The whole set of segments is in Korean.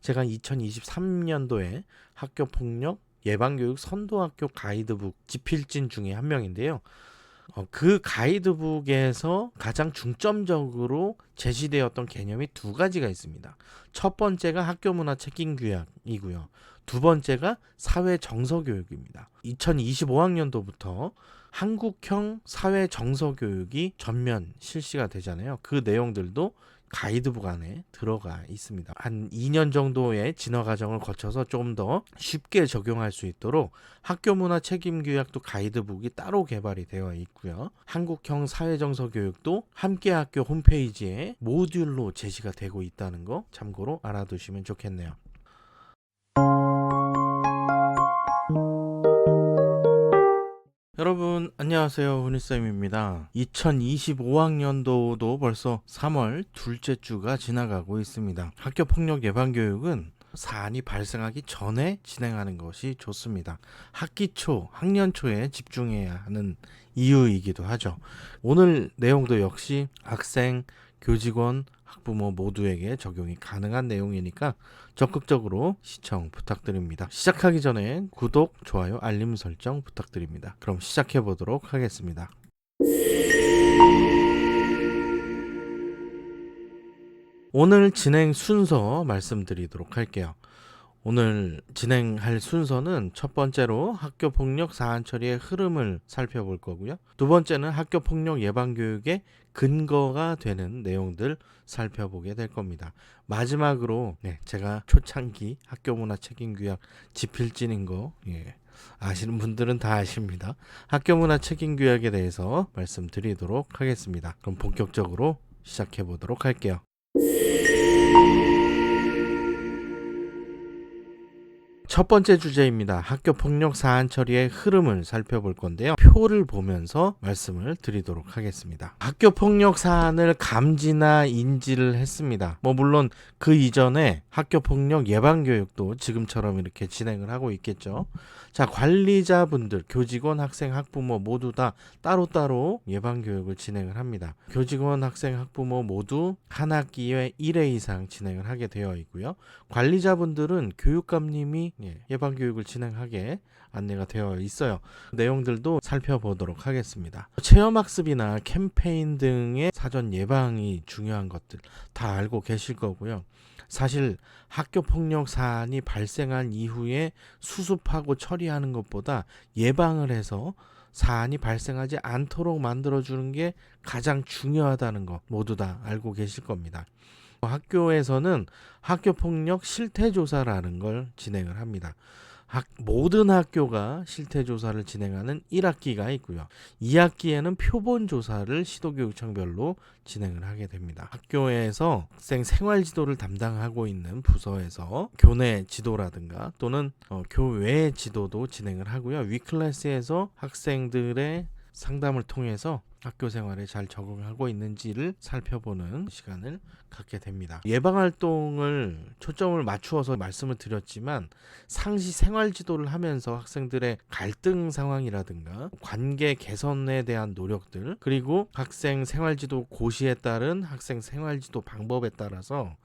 제가 2023년도에 학교폭력 예방교육 선도학교 가이드북 집필진 중에 한 명인데요. 그 가이드북에서 가장 중점적으로 제시되었던 개념이 두 가지가 있습니다. 첫 번째가 학교문화 책임교육이고요. 두 번째가 사회정서교육입니다. 2025학년도부터 한국형 사회정서교육이 전면 실시가 되잖아요. 그 내용들도 가이드북 안에 들어가 있습니다. 한 2년 정도의 진화 과정을 거쳐서 좀 더 쉽게 적용할 수 있도록 학교문화 책임교육도 가이드북이 따로 개발이 되어 있고요. 한국형 사회정서 교육도 함께학교 홈페이지에 모듈로 제시가 되고 있다는 거 참고로 알아두시면 좋겠네요. 여러분 안녕하세요, 훈이쌤입니다. 2025학년도도 벌써 3월 둘째 주가 지나가고 있습니다. 학교폭력 예방교육은 사안이 발생하기 전에 진행하는 것이 좋습니다. 학기 초, 학년 초에 집중해야 하는 이유이기도 하죠. 오늘 내용도 역시 학생, 교직원, 학부모 모두에게 적용이 가능한 내용이니까 적극적으로 시청 부탁드립니다. 시작하기 전에 구독, 좋아요, 알림 설정 부탁드립니다. 그럼 시작해 보도록 하겠습니다. 오늘 진행 순서 말씀드리도록 할게요. 오늘 진행할 순서는 첫 번째로 학교폭력 사안 처리의 흐름을 살펴볼 거고요. 두 번째는 학교폭력 예방교육의 근거가 되는 내용들 살펴보게 될 겁니다. 마지막으로 제가 초창기 학교문화 책임교육 집필진인 거 아시는 분들은 다 아십니다. 학교문화 책임교육에 대해서 말씀드리도록 하겠습니다. 그럼 본격적으로 시작해 보도록 할게요. 첫 번째 주제입니다. 학교폭력 사안 처리의 흐름을 살펴볼 건데요. 표를 보면서 말씀을 드리도록 하겠습니다. 학교폭력 사안을 감지나 인지를 했습니다. 물론 그 이전에 학교폭력 예방교육도 지금처럼 이렇게 진행을 하고 있겠죠. 자, 관리자분들, 교직원, 학생, 학부모 모두 다 따로따로 예방교육을 진행을 합니다. 교직원, 학생, 학부모 모두 한 학기에 1회 이상 진행을 하게 되어 있고요. 관리자분들은 교육감님이 예방교육을 진행하게 안내가 되어 있어요. 내용들도 살펴보도록 하겠습니다. 체험학습이나 캠페인 등의 사전 예방이 중요한 것들 다 알고 계실 거고요. 사실 학교폭력 사안이 발생한 이후에 수습하고 처리하는 것보다 예방을 해서 사안이 발생하지 않도록 만들어주는 게 가장 중요하다는 거 모두 다 알고 계실 겁니다. 학교에서는 학교폭력 실태조사라는 걸 진행을 합니다. 모든 학교가 실태조사를 진행하는 1학기가 있고요. 2학기에는 표본조사를 시도교육청별로 진행을 하게 됩니다. 학교에서 학생 생활지도를 담당하고 있는 부서에서 교내 지도라든가 또는 교외 지도도 진행을 하고요. 위클래스에서 학생들의 상담을 통해서 학교 생활에 잘 적응하고 있는지를 살펴보는 시간을 갖게 됩니다. 예방활동을 초점을 맞추어서 말씀을 드렸지만 상시 생활지도를 하면서 학생들의 갈등 상황이라든가 관계 개선에 대한 노력들, 그리고 학생 생활지도 고시에 따른 학생 생활지도 방법에 따라서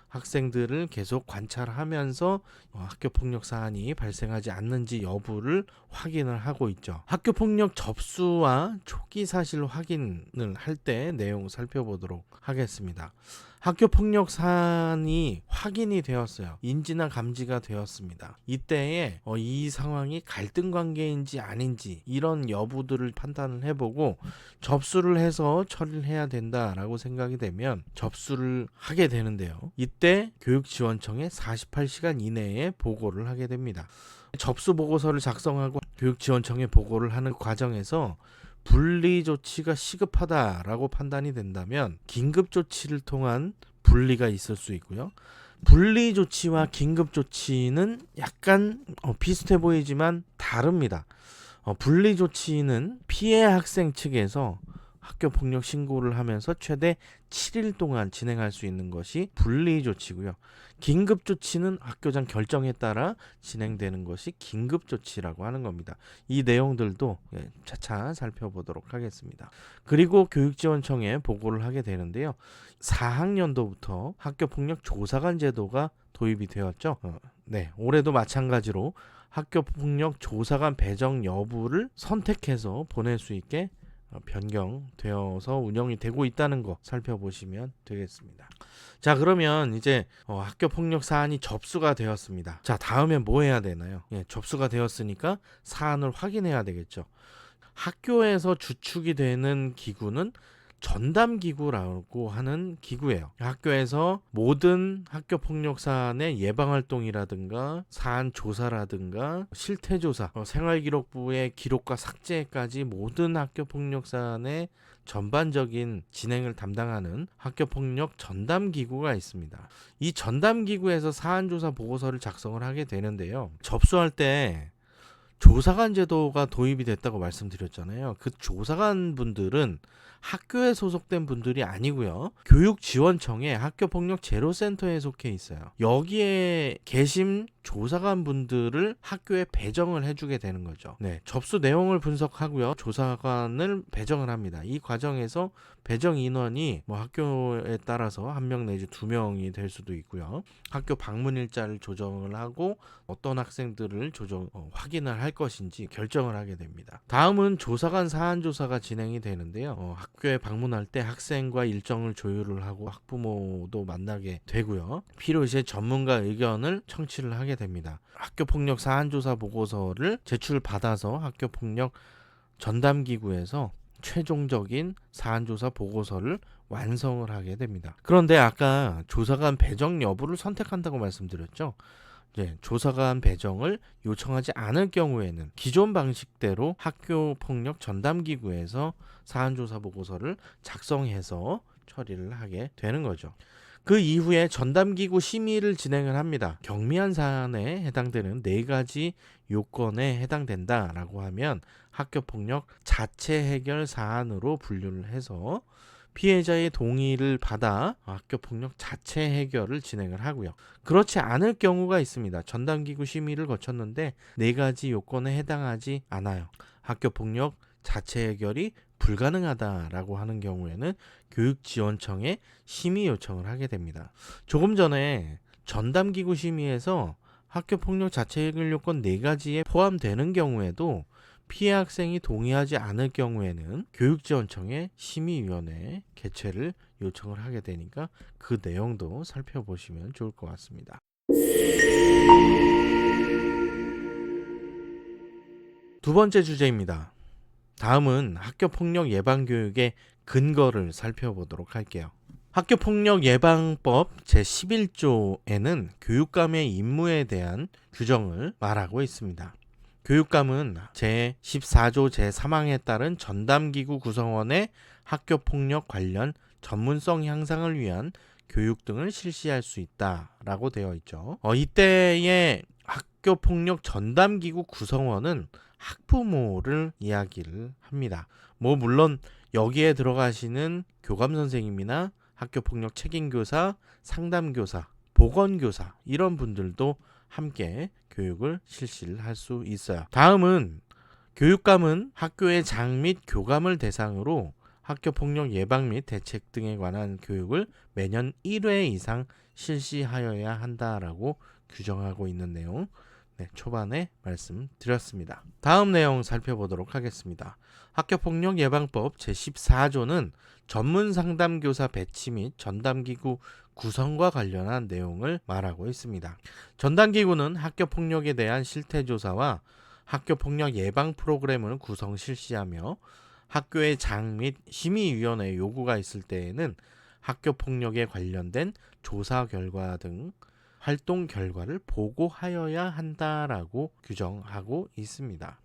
학생들을 계속 관찰하면서 학교폭력 사안이 발생하지 않는지 여부를 확인을 하고 있죠. 학교폭력 접수와 초기 사실 확인을 할 때 내용 살펴보도록 하겠습니다. 학교폭력 사안이 확인이 되었어요. 인지나 감지가 되었습니다. 이때에 이 상황이 갈등 관계인지 아닌지 이런 여부들을 판단을 해보고 접수를 해서 처리를 해야 된다라고 생각이 되면 접수를 하게 되는데요. 이때 교육지원청에 48시간 이내에 보고를 하게 됩니다. 접수 보고서를 작성하고 교육지원청에 보고를 하는 과정에서 분리 조치가 시급하다라고 판단이 된다면 긴급 조치를 통한 분리가 있을 수 있고요. 분리 조치와 긴급 조치는 약간 비슷해 보이지만 다릅니다. 분리 조치는 피해 학생 측에서 학교폭력 신고를 하면서 최대 7일 동안 진행할 수 있는 것이 분리 조치고요. 긴급 조치는 학교장 결정에 따라 진행되는 것이 긴급 조치라고 하는 겁니다. 이 내용들도 차차 살펴보도록 하겠습니다. 그리고 교육지원청에 보고를 하게 되는데요. 4학년도부터 학교폭력 조사관 제도가 도입이 되었죠. 네, 올해도 마찬가지로 학교폭력 조사관 배정 여부를 선택해서 보낼 수 있게 변경되어서 운영이 되고 있다는 거 살펴보시면 되겠습니다. 자, 그러면 이제 학교폭력 사안이 접수가 되었습니다. 자, 다음엔 뭐 해야 되나요? 예, 접수가 되었으니까 사안을 확인해야 되겠죠. 학교에서 주축이 되는 기구는 전담기구라고 하는 기구예요. 학교에서 모든 학교폭력 사안의 예방활동이라든가 사안 조사라든가 실태조사, 생활기록부의 기록과 삭제까지 모든 학교폭력 사안의 전반적인 진행을 담당하는 학교폭력 전담기구가 있습니다. 이 전담기구에서 사안조사 보고서를 작성을 하게 되는데요. 접수할 때 조사관 제도가 도입이 됐다고 말씀드렸잖아요. 그 조사관 분들은 학교에 소속된 분들이 아니고요. 교육지원청의 학교폭력 제로센터에 속해 있어요. 여기에 계신 조사관 분들을 학교에 배정을 해주게 되는 거죠. 네, 접수 내용을 분석하고요. 조사관을 배정을 합니다. 이 과정에서 배정 인원이 학교에 따라서 1명 내지 2명이 될 수도 있고요. 학교 방문 일자를 조정을 하고 어떤 학생들을 확인을 할 것인지 결정을 하게 됩니다. 다음은 조사관 사안조사가 진행이 되는데요. 학교에 방문할 때 학생과 일정을 조율을 하고 학부모도 만나게 되고요. 필요시에 전문가 의견을 청취를 하게 됩니다. 학교폭력 사안조사 보고서를 제출받아서 학교폭력 전담기구에서 최종적인 사안조사 보고서를 완성을 하게 됩니다. 그런데 아까 조사관 배정 여부를 선택한다고 말씀드렸죠. 조사관 배정을 요청하지 않을 경우에는 기존 방식대로 학교폭력 전담기구에서 사안조사 보고서를 작성해서 처리를 하게 되는 거죠. 그 이후에 전담기구 심의를 진행을 합니다. 경미한 사안에 해당되는 4가지 요건에 해당된다라고 하면 학교폭력 자체 해결 사안으로 분류를 해서 피해자의 동의를 받아 학교폭력 자체 해결을 진행을 하고요. 그렇지 않을 경우가 있습니다. 전담기구 심의를 거쳤는데 4가지 요건에 해당하지 않아요. 학교폭력 자체 해결이 불가능하다라고 하는 경우에는 교육지원청에 심의 요청을 하게 됩니다. 조금 전에 전담기구 심의에서 학교폭력 자체 해결 요건 4가지에 포함되는 경우에도 피해 학생이 동의하지 않을 경우에는 교육지원청에 심의위원회 개최를 요청을 하게 되니까 그 내용도 살펴보시면 좋을 것 같습니다. 두 번째 주제입니다. 다음은 학교폭력 예방교육의 근거를 살펴보도록 할게요. 학교폭력 예방법 제11조에는 교육감의 임무에 대한 규정을 말하고 있습니다. 교육감은 제14조 제3항에 따른 전담기구 구성원의 학교폭력 관련 전문성 향상을 위한 교육 등을 실시할 수 있다라고 되어 있죠. 이때의 학교폭력 전담기구 구성원은 학부모를 이야기를 합니다. 물론 여기에 들어가시는 교감선생님이나 학교폭력 책임교사, 상담교사, 보건교사 이런 분들도 함께 교육을 실시를 할 수 있어요. 다음은 교육감은 학교의 장 및 교감을 대상으로 학교폭력 예방 및 대책 등에 관한 교육을 매년 1회 이상 실시하여야 한다라고 규정하고 있는 내용 초반에 말씀드렸습니다. 다음 내용 살펴보도록 하겠습니다. 학교폭력 예방법 제14조는 전문 상담교사 배치 및 전담기구 구성과 관련한 내용을 말하고 있습니다. 전담기구는 학교폭력에 대한 실태조사와 학교폭력 예방 프로그램을 구성 실시하며 학교의 장 및 심의위원회 요구가 있을 때에는 학교폭력에 관련된 조사 결과 등 활동 결과를 보고하여야 한다라고 규정하고 있습니다.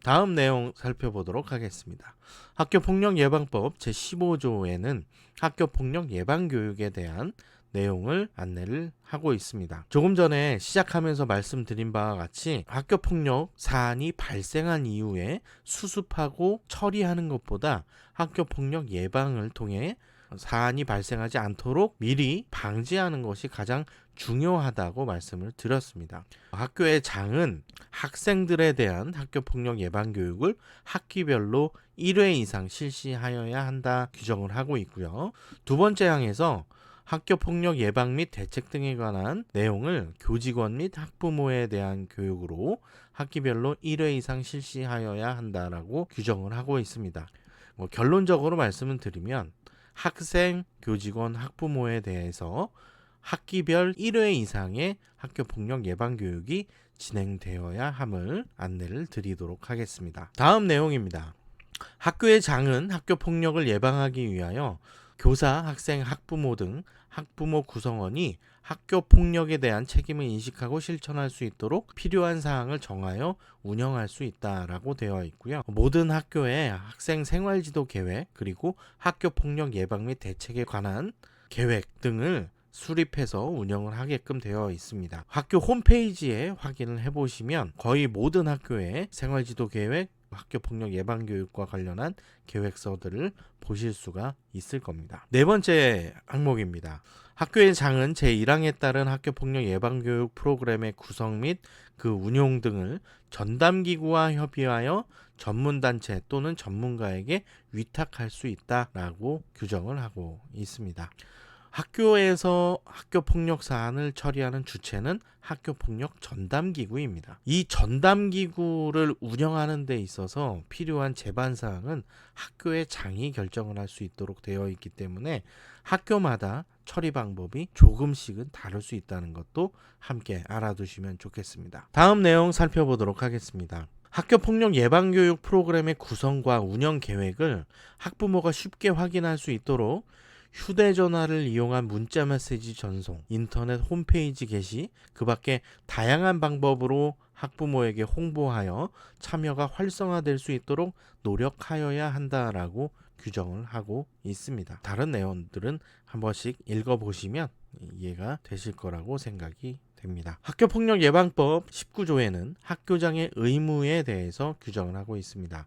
다음 내용 살펴보도록 하겠습니다. 학교폭력 예방법 제15조에는 학교폭력 예방교육에 대한 내용을 안내를 하고 있습니다. 조금 전에 시작하면서 말씀드린 바와 같이 학교폭력 사안이 발생한 이후에 수습하고 처리하는 것보다 학교폭력 예방을 통해 사안이 발생하지 않도록 미리 방지하는 것이 가장 중요하다고 말씀을 드렸습니다. 학교의 장은 학생들에 대한 학교폭력 예방 교육을 학기별로 1회 이상 실시하여야 한다 규정을 하고 있고요. 두 번째 항에서 학교폭력 예방 및 대책 등에 관한 내용을 교직원 및 학부모에 대한 교육으로 학기별로 1회 이상 실시하여야 한다라고 규정을 하고 있습니다. 결론적으로 말씀을 드리면 학생, 교직원, 학부모에 대해서 학기별 1회 이상의 학교폭력 예방 교육이 진행되어야 함을 안내를 드리도록 하겠습니다. 다음 내용입니다. 학교의 장은 학교폭력을 예방하기 위하여 교사, 학생, 학부모 등 학부모 구성원이 학교 폭력에 대한 책임을 인식하고 실천할 수 있도록 필요한 사항을 정하여 운영할 수 있다라고 되어 있고요. 모든 학교의 학생 생활지도 계획 그리고 학교 폭력 예방 및 대책에 관한 계획 등을 수립해서 운영을 하게끔 되어 있습니다. 학교 홈페이지에 확인을 해보시면 거의 모든 학교의 생활지도 계획, 학교폭력 예방교육과 관련한 계획서들을 보실 수가 있을 겁니다. 네 번째 항목입니다. 학교의 장은 제1항에 따른 학교폭력 예방교육 프로그램의 구성 및 그 운용 등을 전담기구와 협의하여 전문단체 또는 전문가에게 위탁할 수 있다라고 규정을 하고 있습니다. 학교에서 학교폭력 사안을 처리하는 주체는 학교폭력 전담기구입니다. 이 전담기구를 운영하는 데 있어서 필요한 제반사항은 학교의 장이 결정을 할 수 있도록 되어 있기 때문에 학교마다 처리 방법이 조금씩은 다를 수 있다는 것도 함께 알아두시면 좋겠습니다. 다음 내용 살펴보도록 하겠습니다. 학교폭력 예방교육 프로그램의 구성과 운영 계획을 학부모가 쉽게 확인할 수 있도록 휴대전화를 이용한 문자메시지 전송, 인터넷 홈페이지 게시, 그 밖에 다양한 방법으로 학부모에게 홍보하여 참여가 활성화될 수 있도록 노력하여야 한다라고 규정을 하고 있습니다. 다른 내용들은 한 번씩 읽어보시면 이해가 되실 거라고 생각이 됩니다. 학교폭력 예방법 19조에는 학교장의 의무에 대해서 규정을 하고 있습니다.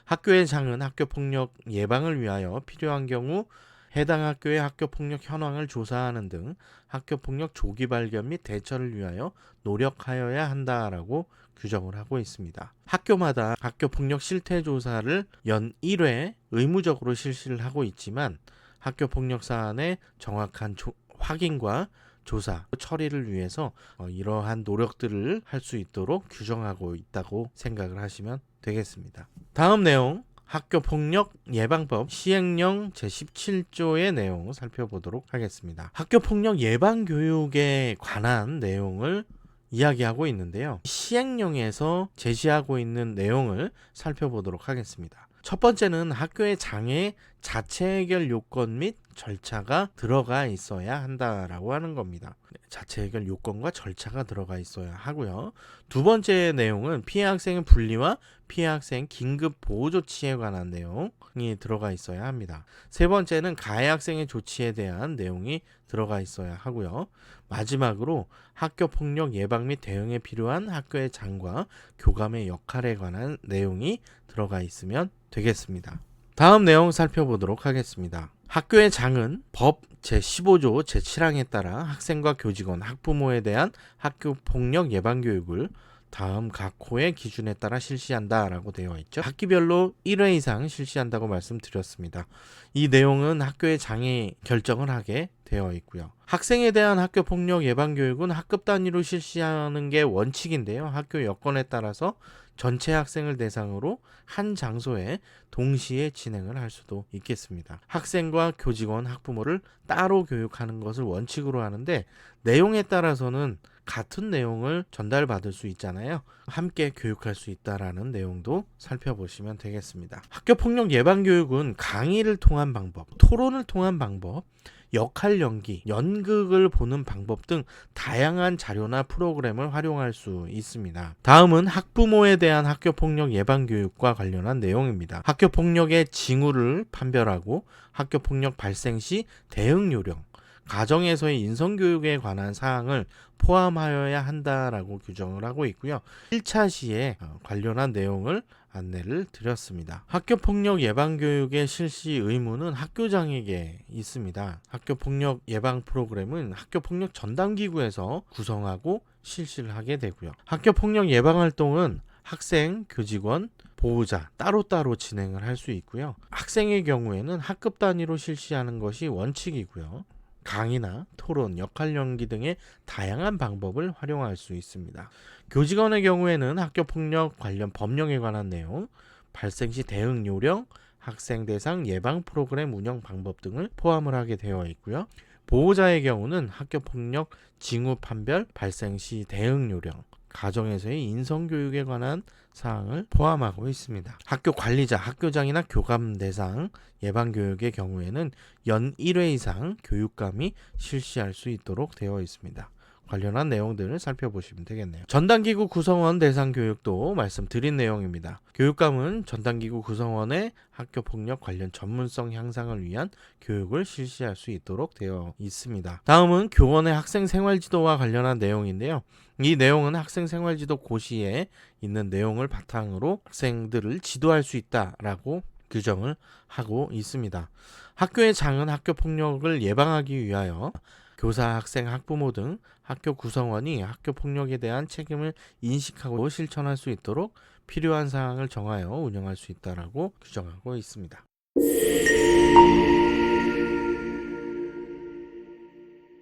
학교의 장은 학교폭력 예방을 위하여 필요한 경우 해당 학교의 학교폭력 현황을 조사하는 등 학교폭력 조기 발견 및 대처를 위하여 노력하여야 한다라고 규정을 하고 있습니다. 학교마다 학교폭력 실태조사를 연 1회 의무적으로 실시를 하고 있지만 학교폭력 사안의 정확한 확인과 조사, 처리를 위해서 이러한 노력들을 할 수 있도록 규정하고 있다고 생각을 하시면 되겠습니다. 다음 내용 학교폭력 예방법 시행령 제17조의 내용 살펴보도록 하겠습니다. 학교폭력 예방교육에 관한 내용을 이야기하고 있는데요. 시행령에서 제시하고 있는 내용을 살펴보도록 하겠습니다. 첫 번째는 학교의 장애 자체 해결 요건 및 절차가 들어가 있어야 한다라고 하는 겁니다. 자체 해결 요건과 절차가 들어가 있어야 하고요. 두 번째 내용은 피해 학생의 분리와 피해 학생 긴급 보호 조치에 관한 내용이 들어가 있어야 합니다. 세 번째는 가해 학생의 조치에 대한 내용이 들어가 있어야 하고요. 마지막으로 학교 폭력 예방 및 대응에 필요한 학교의 장과 교감의 역할에 관한 내용이 들어가 있으면 되겠습니다. 다음 내용 살펴보도록 하겠습니다. 학교의 장은 법 제15조 제7항에 따라 학생과 교직원, 학부모에 대한 학교 폭력 예방 교육을 다음 각 호의 기준에 따라 실시한다라고 되어 있죠. 학기별로 1회 이상 실시한다고 말씀드렸습니다. 이 내용은 학교의 장이 결정을 하게 되어 있고요. 학생에 대한 학교 폭력 예방 교육은 학급 단위로 실시하는 게 원칙인데요. 학교 여건에 따라서 전체 학생을 대상으로 한 장소에 동시에 진행을 할 수도 있겠습니다. 학생과 교직원, 학부모를 따로 교육하는 것을 원칙으로 하는데 내용에 따라서는 같은 내용을 전달받을 수 있잖아요. 함께 교육할 수 있다라는 내용도 살펴보시면 되겠습니다. 학교폭력 예방교육은 강의를 통한 방법, 토론을 통한 방법, 역할 연기, 연극을 보는 방법 등 다양한 자료나 프로그램을 활용할 수 있습니다. 다음은 학부모에 대한 학교폭력 예방교육과 관련한 내용입니다. 학교폭력의 징후를 판별하고 학교폭력 발생 시 대응 요령, 가정에서의 인성교육에 관한 사항을 포함하여야 한다라고 규정을 하고 있고요. 1차 시에 관련한 내용을 안내를 드렸습니다. 학교폭력 예방교육의 실시 의무는 학교장에게 있습니다. 학교폭력 예방 프로그램은 학교폭력 전담기구에서 구성하고 실시를 하게 되고요. 학교폭력 예방 활동은 학생, 교직원, 보호자 따로따로 진행을 할 수 있고요. 학생의 경우에는 학급 단위로 실시하는 것이 원칙이고요. 강의나 토론, 역할 연기 등의 다양한 방법을 활용할 수 있습니다. 교직원의 경우에는 학교폭력 관련 법령에 관한 내용, 발생 시 대응 요령, 학생 대상 예방 프로그램 운영 방법 등을 포함을 하게 되어 있고요. 보호자의 경우는 학교폭력 징후 판별, 발생 시 대응 요령, 가정에서의 인성교육에 관한 사항을 포함하고 있습니다. 학교 관리자, 학교장이나 교감 대상 예방교육의 경우에는 연 1회 이상 교육감이 실시할 수 있도록 되어 있습니다. 관련한 내용들을 살펴보시면 되겠네요. 전담기구 구성원 대상 교육도 말씀드린 내용입니다. 교육감은 전담기구 구성원의 학교폭력 관련 전문성 향상을 위한 교육을 실시할 수 있도록 되어 있습니다. 다음은 교원의 학생생활지도와 관련한 내용인데요. 이 내용은 학생생활지도 고시에 있는 내용을 바탕으로 학생들을 지도할 수 있다라고 규정을 하고 있습니다. 학교의 장은 학교폭력을 예방하기 위하여 교사, 학생, 학부모 등 학교 구성원이 학교 폭력에 대한 책임을 인식하고 실천할 수 있도록 필요한 사항을 정하여 운영할 수 있다라고 규정하고 있습니다.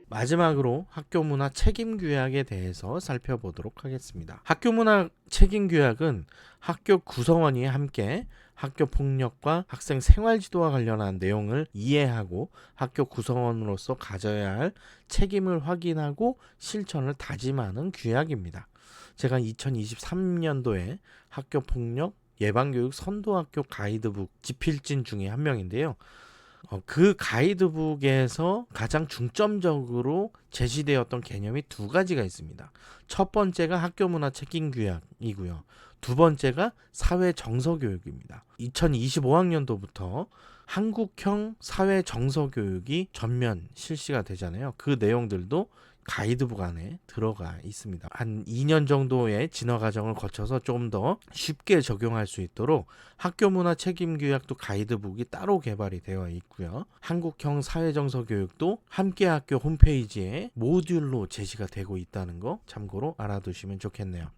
마지막으로 학교문화 책임규약에 대해서 살펴보도록 하겠습니다. 학교문화 책임규약은 학교 구성원이 함께 학교 폭력과 학생 생활지도와 관련한 내용을 이해하고 학교 구성원으로서 가져야 할 책임을 확인하고 실천을 다짐하는 규약입니다. 제가 2023년도에 학교 폭력 예방교육 선도학교 가이드북 집필진 중에 한 명인데요. 그 가이드북에서 가장 중점적으로 제시되었던 개념이 두 가지가 있습니다. 첫 번째가 학교문화 책임규약이고요. 두 번째가 사회정서교육입니다. 2025학년도부터 한국형 사회정서교육이 전면 실시가 되잖아요. 그 내용들도 가이드북 안에 들어가 있습니다. 한 2년 정도의 진화 과정을 거쳐서 조금 더 쉽게 적용할 수 있도록 학교문화 책임규약도 가이드북이 따로 개발이 되어 있고요. 한국형 사회정서 교육도 함께학교 홈페이지에 모듈로 제시가 되고 있다는 거 참고로 알아두시면 좋겠네요.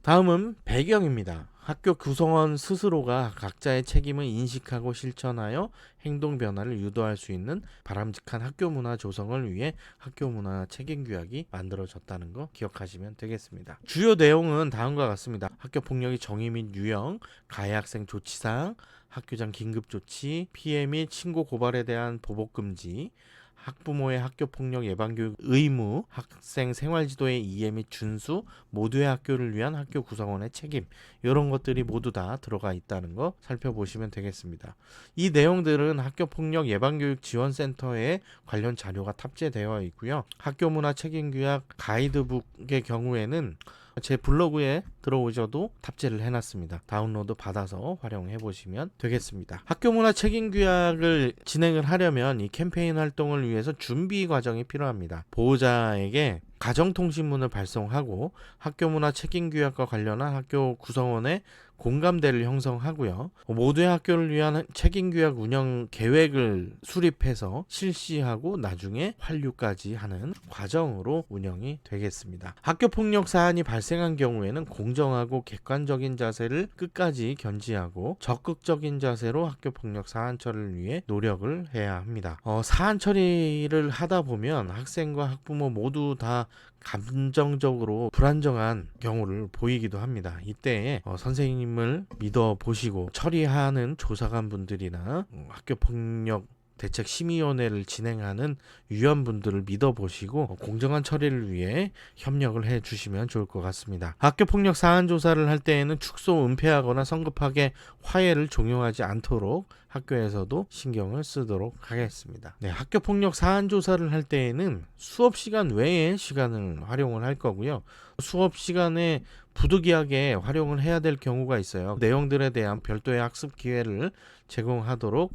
다음은 배경입니다. 학교 구성원 스스로가 각자의 책임을 인식하고 실천하여 행동 변화를 유도할 수 있는 바람직한 학교 문화 조성을 위해 학교 문화 책임 규약이 만들어졌다는 거 기억하시면 되겠습니다. 주요 내용은 다음과 같습니다. 학교 폭력의 정의 및 유형, 가해 학생 조치사항, 학교장 긴급 조치, 피해 및 신고 고발에 대한 보복 금지, 학부모의 학교폭력 예방교육 의무, 학생 생활지도의 이해 및 준수, 모두의 학교를 위한 학교 구성원의 책임, 이런 것들이 모두 다 들어가 있다는 거 살펴보시면 되겠습니다. 이 내용들은 학교폭력 예방교육 지원센터에 관련 자료가 탑재되어 있고요. 학교문화 책임규약 가이드북의 경우에는 제 블로그에 들어오셔도 탑재를 해놨습니다. 다운로드 받아서 활용해 보시면 되겠습니다. 학교문화 책임규약을 진행을 하려면 이 캠페인 활동을 위해서 준비 과정이 필요합니다. 보호자에게 가정통신문을 발송하고 학교문화 책임규약과 관련한 학교 구성원의 공감대를 형성하고요. 모두의 학교를 위한 책임규약 운영 계획을 수립해서 실시하고 나중에 환류까지 하는 과정으로 운영이 되겠습니다. 학교폭력 사안이 발생한 경우에는 공정하고 객관적인 자세를 끝까지 견지하고 적극적인 자세로 학교폭력 사안 처리를 위해 노력을 해야 합니다. 사안 처리를 하다 보면 학생과 학부모 모두 다 감정적으로 불안정한 경우를 보이기도 합니다. 이때에 선생님을 믿어보시고 처리하는 조사관분들이나 학교폭력 대책심의위원회를 진행하는 위원분들을 믿어보시고 공정한 처리를 위해 협력을 해주시면 좋을 것 같습니다. 학교폭력 사안 조사를 할 때에는 축소, 은폐하거나 성급하게 화해를 종용하지 않도록 학교에서도 신경을 쓰도록 하겠습니다. 네, 학교폭력 사안 조사를 할 때에는 수업 시간 외에 시간을 활용을 할 거고요. 수업 시간에 부득이하게 활용을 해야 될 경우가 있어요. 내용들에 대한 별도의 학습 기회를 제공하도록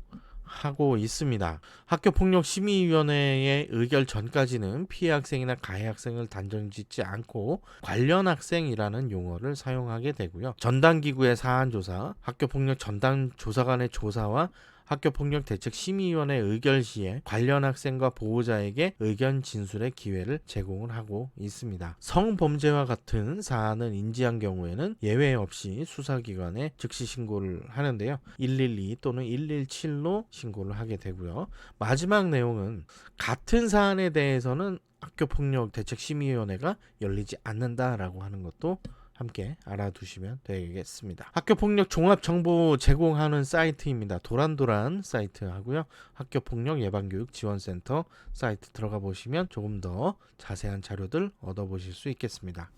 하고 있습니다. 학교폭력심의위원회의 의결 전까지는 피해 학생이나 가해 학생을 단정짓지 않고 관련 학생이라는 용어를 사용하게 되고요. 전담기구의 사안조사, 학교폭력 전담조사관의 조사와 학교폭력대책심의위원회 의결 시에 관련 학생과 보호자에게 의견 진술의 기회를 제공을 하고 있습니다. 성범죄와 같은 사안을 인지한 경우에는 예외 없이 수사기관에 즉시 신고를 하는데요. 112 또는 117로 신고를 하게 되고요. 마지막 내용은 같은 사안에 대해서는 학교폭력대책심의위원회가 열리지 않는다라고 하는 것도 함께 알아두시면 되겠습니다. 학교폭력 종합정보 제공하는 사이트입니다. 도란도란 사이트 하고요. 학교폭력 예방교육 지원센터 사이트 들어가 보시면 조금 더 자세한 자료들 얻어보실 수 있겠습니다.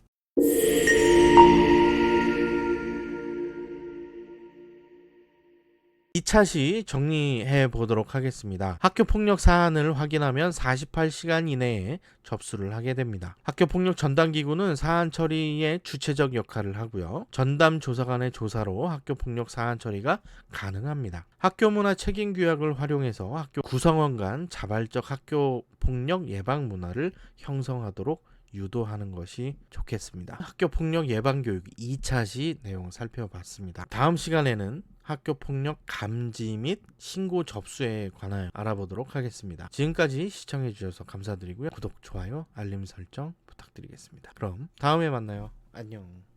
2차시 정리해 보도록 하겠습니다. 학교폭력 사안을 확인하면 48시간 이내에 접수를 하게 됩니다. 학교폭력 전담기구는 사안 처리의 주체적 역할을 하고요. 전담 조사관의 조사로 학교폭력 사안 처리가 가능합니다. 학교문화 책임규약을 활용해서 학교 구성원 간 자발적 학교폭력 예방 문화를 형성하도록 유도하는 것이 좋겠습니다. 학교폭력 예방교육 2차시 내용 살펴봤습니다. 다음 시간에는 학교폭력 감지 및 신고 접수에 관하여 알아보도록 하겠습니다. 지금까지 시청해주셔서 감사드리고요. 구독, 좋아요, 알림 설정 부탁드리겠습니다. 그럼 다음에 만나요. 안녕.